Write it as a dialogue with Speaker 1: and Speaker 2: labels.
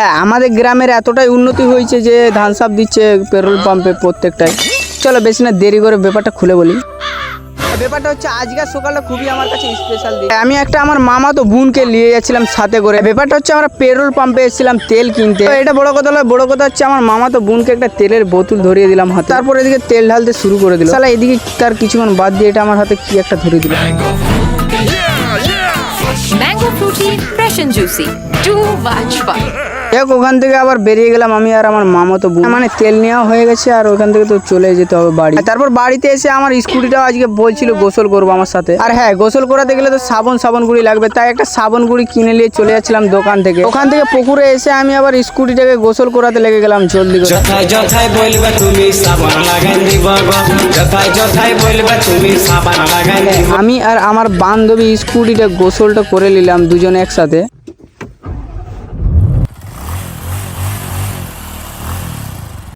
Speaker 1: হ্যাঁ, আমাদের গ্রামের এতটাই উন্নতি হয়েছে যে ধান সাপ দিচ্ছে পেট্রোল পাম্পে প্রত্যেকটাই। চলো বেশি না দেরি করে ব্যাপারটা খুলে বলি। ব্যাপারটা হচ্ছে আজকের সকালটা খুবই আমার কাছে স্পেশাল দিন। আমি একটা আমার মামা তো বোনকে নিয়ে যাচ্ছিলাম সাথে করে। ব্যাপারটা হচ্ছে আমরা পেট্রোল পাম্পে এসেছিলাম তেল কিনতে। তো এটা বড় কথা নয়, বড় কথা হচ্ছে আমার মামা তো বোনকে একটা তেলের বোতল ধরিয়ে দিলাম হাতে। তারপর এদিকে তেল ঢালতে শুরু করে দিল। শালা এদিকে তার কিছুক্ষণ বাদ দিয়ে এটা আমার হাতে কি একটা ধরিয়ে দিল।
Speaker 2: Mango fruity, fresh and juicy. Too much fun.
Speaker 1: ওখান থেকে আবার বেরিয়ে গেলাম আমি আর আমার মামা তো বোন। মানে তেল নেওয়া হয়ে গেছে আর ওখান থেকে তো চলে যেতে হবে বাড়ি। তারপর বাড়িতে এসে আমার স্কুটিটাও আজকে বলছিল গোসল করবো আমার সাথে। আর হ্যাঁ, গোসল করাতে গেলে তো সাবন গুঁড়ি লাগবে, তাই একটা সাবন গুঁড়ি কিনে নিয়ে চলে যাচ্ছিলাম দোকান থেকে। ওখান থেকে পুকুরে এসে আমি আবার স্কুটিটাকে গোসল করাতে লেগে গেলাম জলদি করে। আমি আর আমার বান্ধবী স্কুটিটা গোসলটা করে নিলাম দুজনে একসাথে।